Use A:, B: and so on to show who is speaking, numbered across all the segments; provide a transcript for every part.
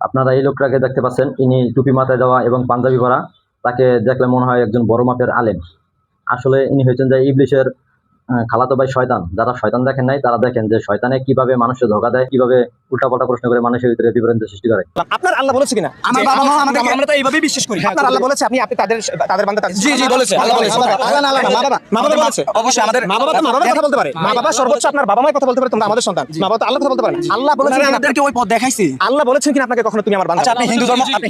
A: আপনারা এই লোকটাকে দেখতে পাচ্ছেন, ইনি টুপি মাথায় দেওয়া এবং পাঞ্জাবি পরা। তাকে দেখলে মনে হয় একজন বড় মাপের আলেম। আসলে ইনি হচ্ছেন যে ইবলিশের খালাতো ভাই শয়তান। যারা শয়তান দেখেন নাই তারা দেখেন যে শয়তানে কিভাবে মানুষকে ধোঁকা দেয়, কিভাবে উল্টাপাল্টা প্রশ্ন করে মানুষের ভিতরে বিভ্রান্তি সৃষ্টি করে।
B: আপনার আল্লাহ বলেছে কিনা
C: আমার বাবা মা আমাকে, আমরা তো এইভাবেই বিশ্বাস করি।
B: আপনার আল্লাহ বলেছে আপনি তাদের বান্দা?
C: জি জি বলেছে, আল্লাহ বলেছে।
B: মা বাবা বলেছে
C: অবশ্যই আমাদের
B: মা বাবা তো মা বাবার কথা বলতে পারে। মা বাবা সর্বোচ্চ আপনার বাবা মায়ের কথা বলতে পারে, তোমরা আমাদের সন্তান। মা বাবা তো আল্লাহ কথা বলতে পারে। আল্লাহ বলেছেন কিনা
C: আমাদেরকে ওই পথ দেখাইছি।
B: আল্লাহ বলেছেন কিনা আপনাকে কখনো তুমি আমার বান্দা?
C: আচ্ছা, আপনি হিন্দু ধর্ম, আপনি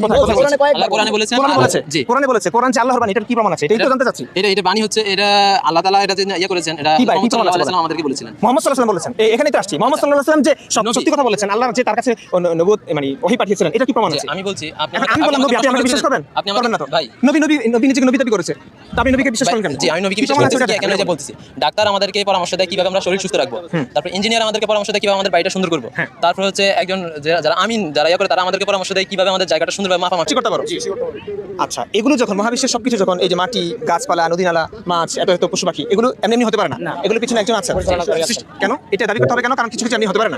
D: আল্লাহ কোরআনে বলেছেন।
B: কোরআনে বলেছে,
D: জি,
B: কোরআনে বলেছে। কোরআন যে আল্লাহর বাণী, এটার কি প্রমাণ আছে? এটাই তো জানতে চাচ্ছি।
D: এটা বাণী হচ্ছে, এটা আল্লাহ তাআলা এটা যে ইয়ে করেছেন, এটা
B: কি ভাই, কি
D: মুহাম্মদ
B: প্রমাণ
D: সাল্লাল্লাহু
B: আছে?
D: আলাইহি ওয়াসাল্লাম আমাদেরকে বলেছিলেন।
B: মুহাম্মদ সাল্লাল্লাহু আলাইহি ওয়াসাল্লাম বলেছেন। এখানেই তো আসছি। মুহাম্মদ সাল্লাল্লাহু আলাইহি ওয়াসাল্লাম যে সত্যি কথা বলেছেন, আল্লাহর যে তার কাছে নবুয়ত মানে ওহী পাঠিয়েছিলেন, এটা কি প্রমাণ আছে?
D: আমি বলছি,
B: আমি বললাম নবী, আপনি আমাকে বিশ্বাস করবেন?
D: আপনি আমাকে
B: করবেন না তো
D: ভাই,
B: নবী নিজেকে নবী দাবি করেছে, তো আপনি নবীকে বিশ্বাস করেন কেন?
D: জি, আমি নবীকে
B: কি
D: বিশ্বাস
B: প্রমাণ আছে
D: করতেছি,
B: এটা?
D: কেন যে বলতেছি। ডাক্তার আমাদেরকে পরামর্শ দেয় কিভাবে আমরা শরীর সুস্থ রাখবো। তারপর ইঞ্জিনিয়ার আমাদেরকে পরামর্শ দেয় কিভাবে আমাদের বাড়িটা সুন্দর করবো। তারপর হচ্ছে একজন যারা আমিন যারা ইয়ে করে তারা আমাদেরকে পরামর্শ দেয় কিভাবে আমাদের জায়গাটা সুন্দরভাবে মাপামাপি
B: করতে পারো। আচ্ছা, এগুলো যখন মহাবিশ্বের সবকিছু, যখন এই যে মাটি, গাছপালা, নদী নালা, মাছ, এত এত পশু পাখি, এগুলো এমনি এমনি হতে পারে না। এগুলো পিছনে একজন আছে। কেন এটা দাবি করতে হবে কেন? কারণ কিছু কিছু এমনি হতে পারে না।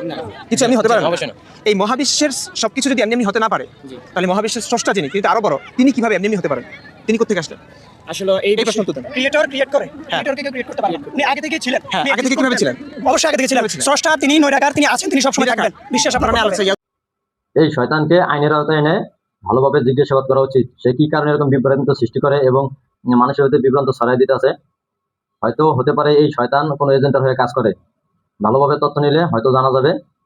B: কিছু এমনি হতে পারে না।
D: অবশ্যই না।
B: এই মহাবিশ্বের সবকিছু যদি এমনি এমনি হতে না পারে, তাহলে মহাবিশ্বের স্রষ্টা যিনি, তিনি তো আরো বড়, তিনি কিভাবে এমনি এমনি হতে পারেন? তিনি কোথা থেকে আসলেন?
C: আসলে এই
B: প্রশ্ন তুলতেন।
C: ক্রিয়েটর ক্রিয়েট করে, ক্রিয়েটরকে কেউ ক্রিয়েট করতে পারে না। উনি আগে থেকেই ছিলেন।
B: আগে থেকে কিভাবে ছিলেন?
C: অবশ্যই আগে থেকে ছিলেন। স্রষ্টা তিনি, নৈরাকার তিনি আছেন, তিনি সবসময় থাকবেন। বিশ্বাস আপনার আছে।
A: এই শয়তানকে আইনের আওতায় এনে ভালোভাবে জিজ্ঞাসাবাদ করা উচিত। সে কি কারণে এরকম বিভ্রান্ত সৃষ্টি করে এবং মানুষের ভিতরে বিভ্রান্ত ছড়াই দিতে আছে। হয়তো হতে পারে এই শয়তান কোনো এজেন্টের হয়ে কাজ করে। ভালোভাবে তথ্য নিলে হয়তো জানা যাবে